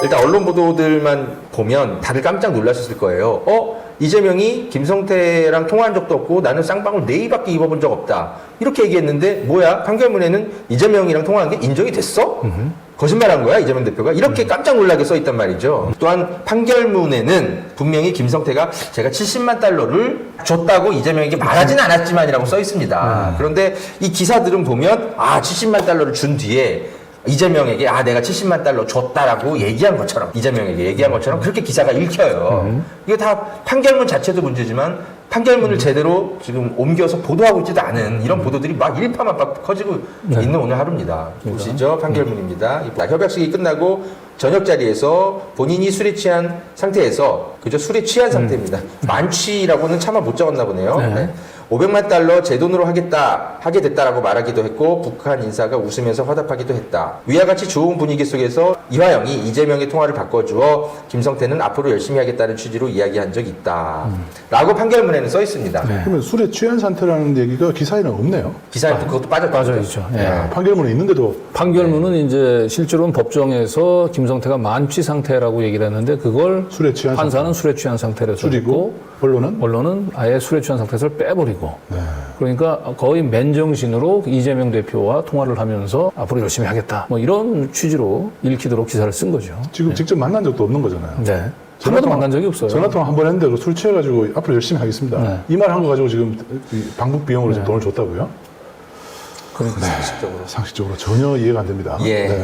일단 언론 보도들만 보면 다들 깜짝 놀라셨을 거예요. 이재명이 김성태랑 통화한 적도 없고 나는 쌍방울 4일밖에 입어본 적 없다. 이렇게 얘기했는데 뭐야? 판결문에는 이재명이랑 통화한 게 인정이 됐어? 거짓말한 거야 이재명 대표가? 이렇게 깜짝 놀라게 써있단 말이죠. 또한 판결문에는 분명히 김성태가 제가 70만 달러를 줬다고 이재명에게 말하진 않았지만이라고 써있습니다. 그런데 이 기사들은 보면 70만 달러를 준 뒤에 이재명에게 내가 70만 달러 줬다라고 얘기한 것처럼 이재명에게 얘기한 것처럼 그렇게 기사가 읽혀요. 이게 다 판결문 자체도 문제지만 판결문을 제대로 지금 옮겨서 보도하고 있지도 않은 이런 보도들이 막 일파만파 커지고 있는 오늘 하루입니다. 보시죠. 판결문입니다. 협약식이 끝나고 저녁 자리에서 본인이 술에 취한 상태에서 그저 술에 취한 상태입니다. 만취라고는 차마 못 적었나 보네요. 네. 500만 달러 제 돈으로 하게 됐다라고 말하기도 했고 북한 인사가 웃으면서 화답하기도 했다. 위와 같이 좋은 분위기 속에서 이화영이 이재명의 통화를 바꿔주어 김성태는 앞으로 열심히 하겠다는 취지로 이야기한 적이 있다. 라고 판결문에는 써 있습니다. 그러면 술에 취한 상태라는 얘기가 기사에는 없네요. 기사에 또 그것도 빠져있죠. 예. 판결문에 있는데도 판결문은 이제 실제로는 법정에서 김성태가 만취 상태라고 얘기를 했는데 그걸 술에 취한 판사는 술에 취한 상태로 줄이고 썼고 언론은 아예 술에 취한 상태에서 빼버리고 그러니까 거의 맨정신으로 이재명 대표와 통화를 하면서 앞으로 열심히 하겠다 뭐 이런 취지로 읽히도록 기사를 쓴 거죠. 지금 직접 만난 적도 없는 거잖아요. 네. 한 번도 만난 적이 없어요. 전화통화 한 번 했는데 술 취해가지고 앞으로 열심히 하겠습니다. 이 말 한 거 가지고 지금 방북 비용으로 지금 돈을 줬다고요? 그러니까 상식적으로 전혀 이해가 안 됩니다.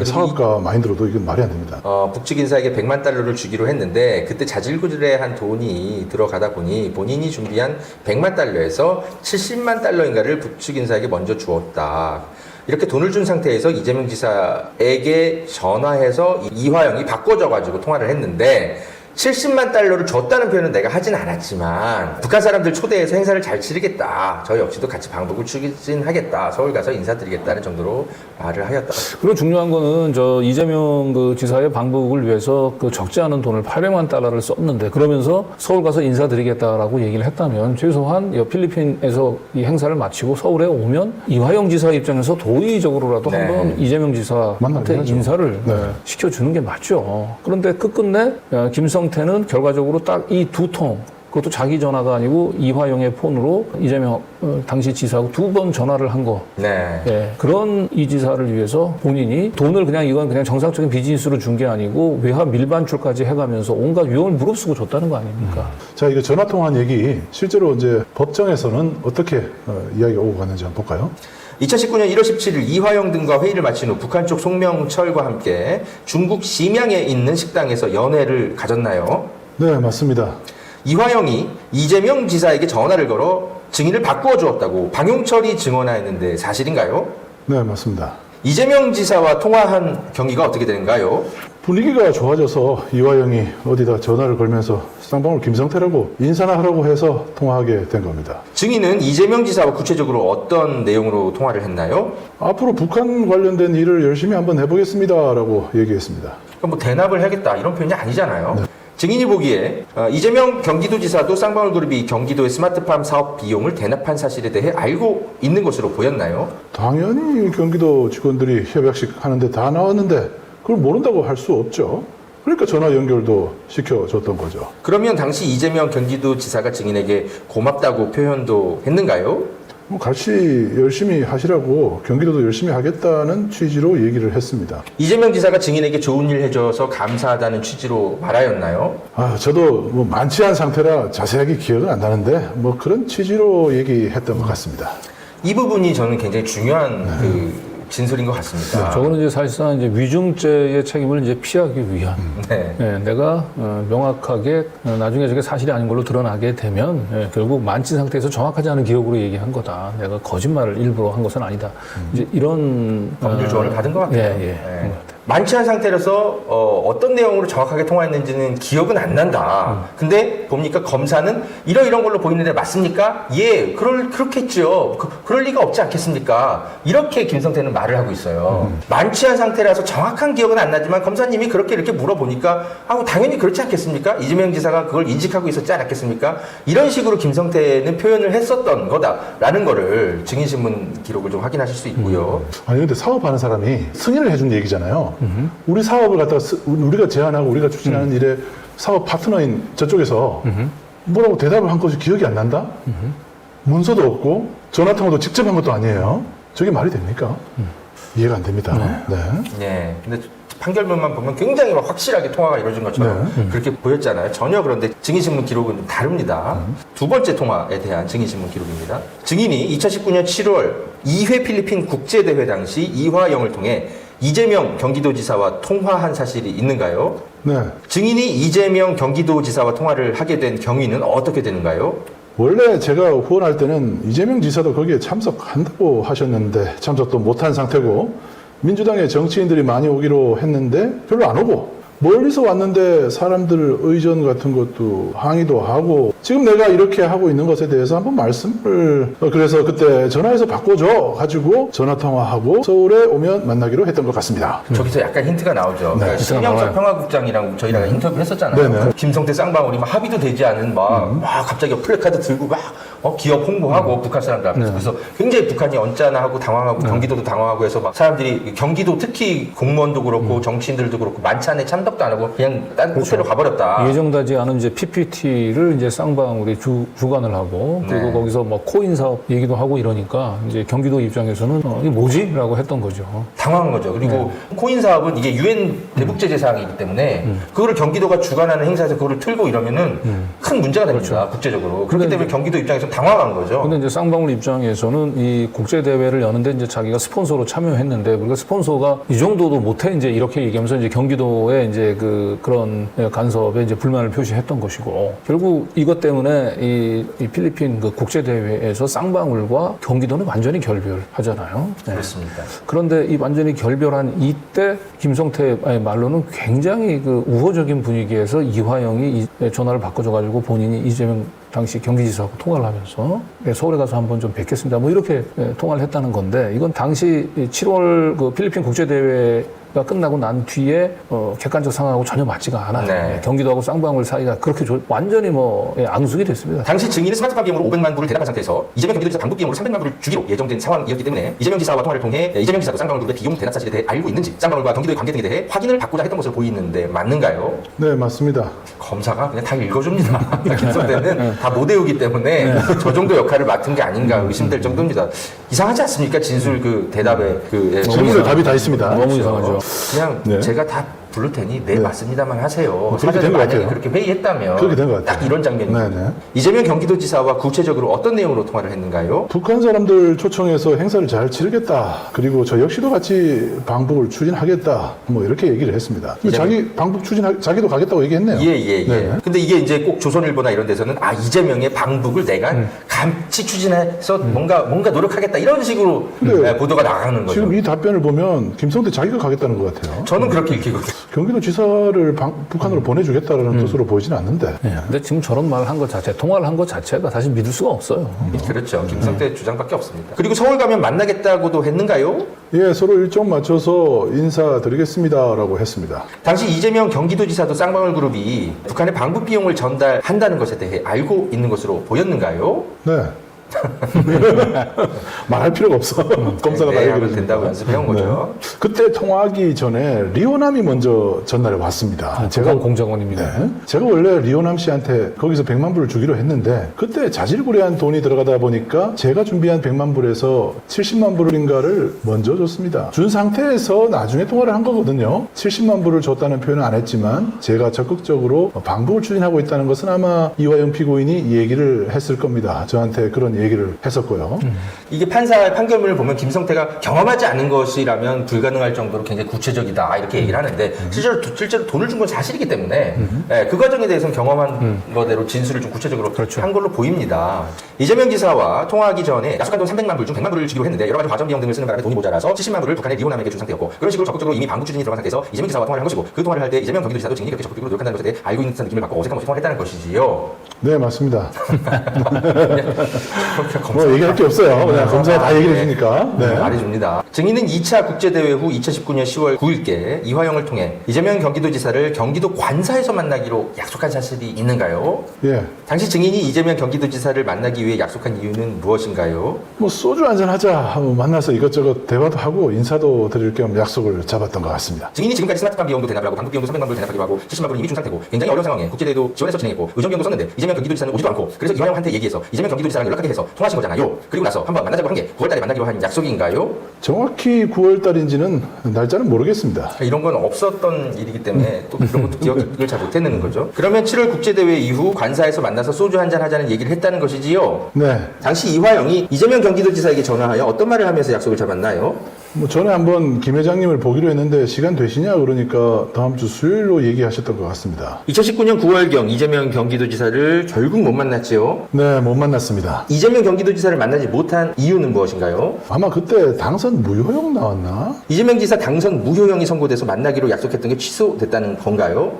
사업가 마인드로도 이건 말이 안 됩니다. 북측 인사에게 100만 달러를 주기로 했는데 그때 자질구레한 돈이 들어가다 보니 본인이 준비한 100만 달러에서 70만 달러인가를 북측 인사에게 먼저 주었다. 이렇게 돈을 준 상태에서 이재명 지사에게 전화해서 이화영이 바꿔줘가지고 통화를 했는데 70만 달러를 줬다는 표현은 내가 하진 않았지만 북한 사람들 초대해서 행사를 잘 치르겠다. 저 역시도 같이 방북을 추진하겠다. 서울 가서 인사드리겠다는 정도로 말을 하였다. 그리고 중요한 거는 이재명 그 지사의 방북을 위해서 그 적지 않은 돈을 800만 달러를 썼는데 그러면서 서울 가서 인사드리겠다라고 얘기를 했다면 최소한 필리핀에서 이 행사를 마치고 서울에 오면 이화영 지사 입장에서 도의적으로라도 한번 이재명 지사한테 인사를 시켜주는 게 맞죠. 그런데 끝끝내 김성태는 결과적으로 딱 이 두 통, 그것도 자기 전화가 아니고 이화영의 폰으로 이재명 당시 지사하고 2번 전화를 한 거. 그런 이 지사를 위해서 본인이 돈을 이건 그냥 정상적인 비즈니스로 준 게 아니고 외화 밀반출까지 해가면서 온갖 위험을 무릅쓰고 줬다는 거 아닙니까? 자, 이거 전화 통화한 얘기 실제로 이제 법정에서는 어떻게 이야기가 오고 갔는지 한번 볼까요? 2019년 1월 17일 이화영 등과 회의를 마친 후 북한 쪽 송명철과 함께 중국 심양에 있는 식당에서 연회를 가졌나요? 네, 맞습니다. 이화영이 이재명 지사에게 전화를 걸어 증인을 바꾸어 주었다고 방용철이 증언하였는데 사실인가요? 네, 맞습니다. 이재명 지사와 통화한 경위가 어떻게 되는가요? 분위기가 좋아져서 이화영이 어디다 전화를 걸면서 쌍방울 김성태라고 인사나 하라고 해서 통화하게 된 겁니다. 증인은 이재명 지사와 구체적으로 어떤 내용으로 통화를 했나요? 앞으로 북한 관련된 일을 열심히 한번 해보겠습니다라고 얘기했습니다. 그럼 대납을 하겠다 이런 표현이 아니잖아요. 증인이 보기에 이재명 경기도지사도 쌍방울 그룹이 경기도의 스마트팜 사업 비용을 대납한 사실에 대해 알고 있는 것으로 보였나요? 당연히 경기도 직원들이 협약식 하는데 다 나왔는데 그걸 모른다고 할 수 없죠. 그러니까 전화 연결도 시켜줬던 거죠. 그러면 당시 이재명 경기도지사가 증인에게 고맙다고 표현도 했는가요? 같이 열심히 하시라고 경기도도 열심히 하겠다는 취지로 얘기를 했습니다. 이재명 지사가 증인에게 좋은 일 해줘서 감사하다는 취지로 말하였나요? 저도 만취한 상태라 자세하게 기억은 안 나는데 그런 취지로 얘기했던 것 같습니다. 이 부분이 저는 굉장히 중요한 진술인 것 같습니다. 저거는 이제 사실상 위중죄의 책임을 피하기 위한. 내가 명확하게 나중에 저게 사실이 아닌 걸로 드러나게 되면 결국 만취 상태에서 정확하지 않은 기억으로 얘기한 거다. 내가 거짓말을 일부러 한 것은 아니다. 이제 이런 법률 조언을 받은 것 같아요. 만취한 상태라서 어떤 내용으로 정확하게 통화했는지는 기억은 안 난다. 근데 봅니까? 검사는 이런 걸로 보이는데 맞습니까? 예, 그렇겠죠. 그럴 리가 없지 않겠습니까? 이렇게 김성태는 말을 하고 있어요. 만취한 상태라서 정확한 기억은 안 나지만 검사님이 이렇게 물어보니까 당연히 그렇지 않겠습니까? 이재명 지사가 그걸 인식하고 있었지 않았겠습니까? 이런 식으로 김성태는 표현을 했었던 거다라는 거를 증인신문 기록을 좀 확인하실 수 있고요. 아니 근데 사업하는 사람이 승인을 해준 얘기잖아요. 우리 사업을 갖다가 우리가 제안하고 우리가 추진하는 일에 사업 파트너인 저쪽에서 뭐라고 대답을 한 것이 기억이 안 난다? 문서도 없고 전화 통화도 직접 한 것도 아니에요. 저게 말이 됩니까? 이해가 안 됩니다. 네. 네. 근데 판결문만 보면 굉장히 막 확실하게 통화가 이루어진 것처럼 그렇게 보였잖아요. 전혀 그런데 증인신문 기록은 좀 다릅니다. 두 번째 통화에 대한 증인신문 기록입니다. 증인이 2019년 7월 2회 필리핀 국제대회 당시 이화영을 통해 이재명 경기도지사와 통화한 사실이 있는가요? 네. 증인이 이재명 경기도지사와 통화를 하게 된 경위는 어떻게 되는가요? 원래 제가 후원할 때는 이재명 지사도 거기에 참석한다고 하셨는데 참석도 못한 상태고 민주당의 정치인들이 많이 오기로 했는데 별로 안 오고 멀리서 왔는데 사람들 의전 같은 것도 항의도 하고 지금 내가 이렇게 하고 있는 것에 대해서 한번 말씀을 그래서 그때 전화해서 바꿔줘 가지고 전화통화하고 서울에 오면 만나기로 했던 것 같습니다. 저기서 약간 힌트가 나오죠. 그러니까 힌트가 신명석 나와요. 평화국장이랑 저희랑 인터뷰를 했었잖아요. 네네. 김성태 쌍방울이 막 합의도 되지 않은 막 갑자기 플래카드 들고 막 기업 홍보하고 북한 사람들 앞에서 그래서 굉장히 북한이 언짢아하고 당황하고 경기도도 당황하고 해서 막 사람들이 경기도 특히 공무원도 그렇고 정치인들도 그렇고 만찬에 참석도 안 하고 그냥 딴 호텔로 가버렸다. 예정되지 않은 이제 PPT를 이제 쌍방울이 주관을 하고 그리고 네. 거기서 뭐 코인 사업 얘기도 하고 이러니까 이제 경기도 입장에서는 이게 뭐지?라고 했던 거죠. 당황한 거죠. 그리고 코인 사업은 이게 유엔 대북 제재 사항이기 때문에 그거를 경기도가 주관하는 행사에서 그거를 틀고 이러면은 큰 문제가 됩니다. 국제적으로. 그렇기 때문에 경기도 입장에서 당황한 거죠. 근데 이제 쌍방울 입장에서는 이 국제 대회를 여는데 이제 자기가 스폰서로 참여했는데 우리가 스폰서가 이 정도도 못해 이제 이렇게 얘기하면서 이제 경기도에 이제 그런 간섭에 이제 불만을 표시했던 것이고 결국 이것 때문에 이 필리핀 그 국제 대회에서 쌍방울과 경기도는 완전히 결별하잖아요. 네. 그렇습니다. 그런데 이 완전히 결별한 이때 김성태의 말로는 굉장히 그 우호적인 분위기에서 이화영이 전화를 바꿔줘가지고 본인이 이재명 당시 경기지사하고 통화를 하면서 서울에 가서 한번 좀 뵙겠습니다. 뭐 이렇게 통화를 했다는 건데 이건 당시 7월 그 필리핀 국제대회가 끝나고 난 뒤에 객관적 상황하고 전혀 맞지가 않아요. 네. 경기도하고 쌍방울 사이가 그렇게 완전히 앙숙이 됐습니다. 당시 증인은 스마트폰 비용으로 500만 불을 대납한 상태에서 이재명 경기도지사 방북 비용으로 300만 불을 주기로 예정된 상황이었기 때문에 이재명 지사와 통화를 통해 이재명 지사도 쌍방울 그룹의 비용 대납 사실에 대해 알고 있는지 쌍방울과 경기도의 관계 등에 대해 확인을 받고자 했던 것으로 보이는데 맞는가요? 네, 맞습니다. 검사가 그냥 다 읽어줍니다. 김성태는 다 못 외우기 때문에 저 정도 역할을 맡은 게 아닌가 의심될 정도입니다. 이상하지 않습니까? 진술 그 대답에 질문에 답이 다 있습니다. 너무 이상하죠. 그냥 네. 제가 다 부를 테니 네, 맞습니다만 하세요. 그렇게 된것 만약에 같아요. 그렇게 회의했다면 그렇게 된것 같아요. 딱 이런 장면입니다. 네네. 이재명 경기도지사와 구체적으로 어떤 내용으로 통화를 했는가요? 북한 사람들 초청해서 행사를 잘 치르겠다. 그리고 저 역시도 같이 방북을 추진하겠다. 뭐 이렇게 얘기를 했습니다. 근데 자기 방북 자기도 가겠다고 얘기했네요. 예. 네. 근데 이게 이제 꼭 조선일보나 이런 데서는 이재명의 방북을 내가 같이 추진해서 뭔가 노력하겠다 이런 식으로 근데 보도가 나가는 거죠. 지금 이 답변을 보면 김성태 자기가 가겠다는 것 같아요. 저는 그렇게 읽히거든요. 경기도지사를 북한으로 보내주겠다라는 뜻으로 보이지는 않는데. 네. 근데 지금 저런 말을 한 것 자체, 통화를 한 것 자체가 사실 믿을 수가 없어요. 그렇죠. 김성태 주장밖에 없습니다. 그리고 서울 가면 만나겠다고도 했는가요? 예, 서로 일정 맞춰서 인사드리겠습니다라고 했습니다. 당시 이재명 경기도지사도 쌍방울 그룹이 북한의 방북 비용을 전달한다는 것에 대해 알고 있는 것으로 보였는가요? 네. 말할 필요가 없어. 검사가 다 네, 얘기를 하면 해주니까. 된다고 연습해온 거죠. 그때 통화하기 전에 리오남이 먼저 전날에 왔습니다. 제가 공작원입니다. 네. 제가 원래 리오남 씨한테 거기서 100만 불을 주기로 했는데 그때 자질구레한 돈이 들어가다 보니까 제가 준비한 100만 불에서 70만 불인가를 먼저 줬습니다. 준 상태에서 나중에 통화를 한 거거든요. 70만 불을 줬다는 표현은 안 했지만 제가 적극적으로 방북을 추진하고 있다는 것은 아마 이화영 피고인이 얘기를 했을 겁니다. 저한테 그런 얘기를 했었고요. 이게 판사의 판결문을 보면 김성태가 경험하지 않은 것이라면 불가능할 정도로 굉장히 구체적이다 이렇게 얘기를 하는데 실제로 돈을 준 건 사실이기 때문에 예, 그 과정에 대해서는 경험한 거대로 진술을 좀 구체적으로 그렇죠. 한 걸로 보입니다. 이재명 지사와 통화하기 전에 약속한 돈 300만 불 중 100만 불을 주기로 했는데 여러 가지 과정 비용 등을 쓰는 바람에 돈이 모자라서 70만 불을 북한의 리오남에게 준 상태였고 그런 식으로 적극적으로 이미 방북 추진이 들어간 상태에서 이재명 지사와 통화를 한 것이고 그 통화를 할 때 이재명 경기도지사도 증인이 그렇게 적극적으로 노력한다는 것에 대해 알고 있는 듯한 느낌을 받고 어색함 없이 통화를 했다는 것이지요. 네, 맞습니다. 뭐 얘기할 게 없어요. 그냥 검사가 다 얘기를 해주니까. 네. 말해줍니다. 증인은 2차 국제대회 후 2019년 10월 9일께 이화영을 통해 이재명 경기도지사를 경기도 관사에서 만나기로 약속한 사실이 있는가요? 예. 당시 증인이 이재명 경기도지사를 만나기 위해 약속한 이유는 무엇인가요? 뭐 소주 한잔 하자 하고 만나서 이것저것 대화도 하고 인사도 드릴 겸 약속을 잡았던 것 같습니다. 증인이 지금까지 스마트팜 비용도 대납을 하고 방북 비용도 300만 불 대납하기로 하고 70만 불은 이미 준 상태고 굉장히 어려운 상황에 국제대회도 지원해서 진행했고 의정비용도 썼는데 이재명 경기도지사는 오지도 않고 그래서 이화영한테 얘기해서 이재명 경기도지사랑 연락하게 해서 통화하신 거잖아요. 그리고 나서 한번 만나자고 한 게 9월달에 만나기로 한 약속인가요? 정확히 9월달인지는 날짜는 모르겠습니다. 이런 건 없었던 일이기 때문에 또 그런 것도 기억을 잘 못했는 거죠. 그러면 7월 국제대회 이후 관사에서 만나서 소주 한잔 하자는 얘기를 했다는 것이지요. 네. 당시 이화영이 이재명 경기도지사에게 전화하여 어떤 말을 하면서 약속을 잡았나요? 뭐 전에 한번 김 회장님을 보기로 했는데 시간 되시냐 그러니까 다음 주 수요일로 얘기하셨던 것 같습니다. 2019년 9월경 이재명 경기도지사를 결국 못 만났지요. 네, 못 만났습니다. 이재명 경기도지사를 만나지 못한 이유는 무엇인가요? 아마 그때 당선 무효형 나왔나? 이재명 지사 당선 무효형이 선고돼서 만나기로 약속했던 게 취소됐다는 건가요?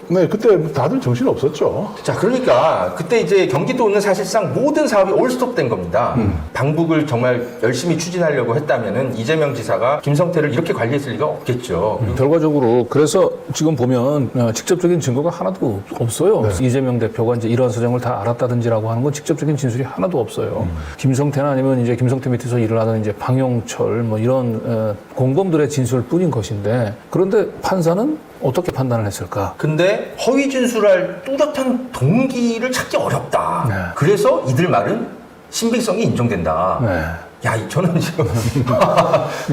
네, 그때 다들 정신 없었죠. 자, 그러니까 그때 이제 경기도는 사실상 모든 사업이 올스톱된 겁니다. 방북을 정말 열심히 추진하려고 했다면은 이재명 지사가 김성태를 이렇게 관리했을 리가 없겠죠. 결과적으로 그래서 지금 보면 직접적인 증거가 하나도 없어요. 이재명 대표가 이제 이런 사정을 다 알았다든지라고 하는 건 직접적인 진술이 하나도 없어요. 김성태나 아니면 이제 김성태 밑에서 일을 하던 이제 방용철 뭐 이런 공범들의 진술뿐인 것인데 그런데 판사는 어떻게 판단을 했을까? 근데 허위 진술할 뚜렷한 동기를 찾기 어렵다. 네. 그래서 이들 말은 신빙성이 인정된다. 네. 야, 저는 지금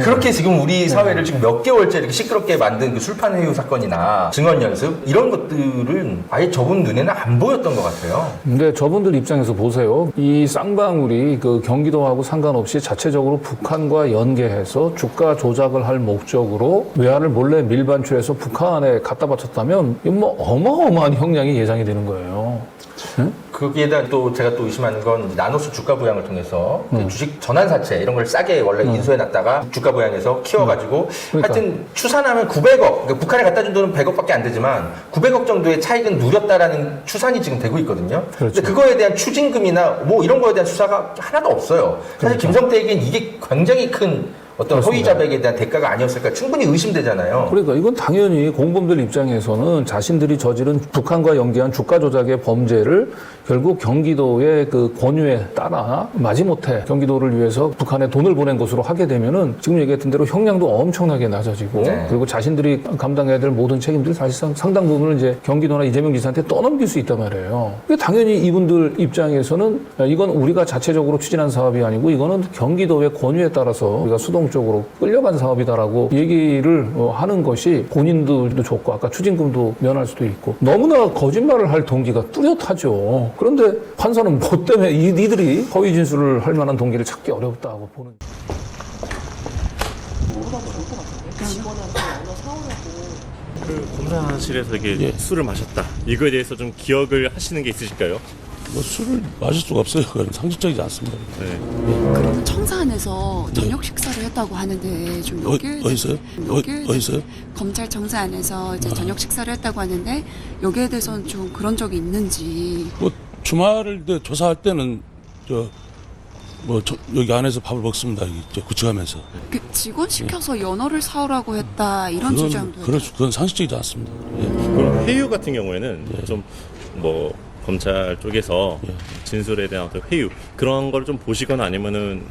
그렇게 지금 우리 사회를 지금 몇 개월째 이렇게 시끄럽게 만든 그 술판 회유 사건이나 증언 연습 이런 것들은 아예 저분 눈에는 안 보였던 것 같아요. 근데 저분들 입장에서 보세요. 이 쌍방울이 그 경기도하고 상관없이 자체적으로 북한과 연계해서 주가 조작을 할 목적으로 외환을 몰래 밀반출해서 북한에 갖다 바쳤다면 이건 뭐 어마어마한 형량이 예상이 되는 거예요. 응? 거기에다 또 제가 또 의심하는 건 나노스 주가 부양을 통해서 그 주식 전환 사채 이런 걸 싸게 원래 인수해 놨다가 주가 부양해서 키워가지고 그러니까. 하여튼 추산하면 900억 그러니까 북한에 갖다 준 돈은 100억밖에 안 되지만 900억 정도의 차익은 누렸다라는 추산이 지금 되고 있거든요. 그렇죠. 근데 그거에 대한 추징금이나 뭐 이런 거에 대한 수사가 하나도 없어요. 사실 김성태에겐 이게 굉장히 큰 어떤 허위 자백에 대한 대가가 아니었을까 충분히 의심되잖아요. 그러니까 이건 당연히 공범들 입장에서는 자신들이 저지른 북한과 연계한 주가 조작의 범죄를 결국 경기도의 그 권유에 따라 마지못해 경기도를 위해서 북한에 돈을 보낸 것으로 하게 되면은 지금 얘기했던 대로 형량도 엄청나게 낮아지고 네. 그리고 자신들이 감당해야 될 모든 책임들이 사실상 상당 부분을 이제 경기도나 이재명 지사한테 떠넘길 수 있단 말이에요. 당연히 이분들 입장에서는 이건 우리가 자체적으로 추진한 사업이 아니고 이거는 경기도의 권유에 따라서 우리가 수동적으로 끌려간 사업이다라고 얘기를 하는 것이 본인들도 좋고 아까 추징금도 면할 수도 있고 너무나 거짓말을 할 동기가 뚜렷하죠. 그런데 판사는 뭐 때문에 이들이 허위 진술을 할 만한 동기를 찾기 어렵다고 보는. 그 검사실에서 이게 술을 마셨다. 이거에 대해서 좀 기억을 하시는 게 있으실까요? 뭐 술을 마실 수가 없어요. 그건 상식적이지 않습니다. 네. 그러면 청사 안에서 저녁 식사를 했다고 하는데 좀 어디서요? 어디서요? 검찰 청사 안에서 이제 저녁 식사를 했다고 하는데 여기에 대해서는 좀 그런 적이 있는지. 뭐 주말을 조사할 때는 여기 안에서 밥을 먹습니다. 구축하면서. 그 직원 시켜서 연어를 사오라고 했다 이런 주장도. 그건 상식적이지 않습니다. 예. 그럼 회유 같은 경우에는 좀 뭐 검찰 쪽에서 진술에 대한 어떤 회유 그런 걸 좀 보시거나 아니면은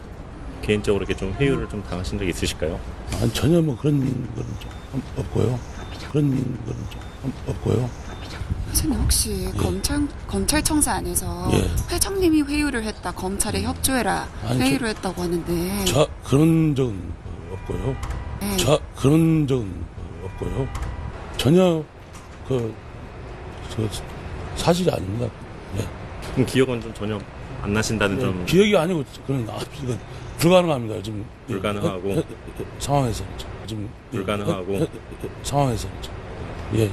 개인적으로 이렇게 좀 회유를 좀 당하신 적이 있으실까요? 아니, 전혀 뭐 그런 건 좀 없고요. 그런 건 좀 없고요. 선생님 혹시 검찰 청사 안에서 회장님이 회유를 했다 검찰에 협조해라 아니, 회유를 했다고 하는데. 그런 적은 없고요. 네. 그런 적은 없고요. 전혀 사실이 아닙니다. 네. 그럼 기억은 좀 전혀 안 나신다는 좀 기억이 아니고 그런 이건 불가능합니다. 지금 불가능하고 상황에서 지금 불가능하고 상황에서 예.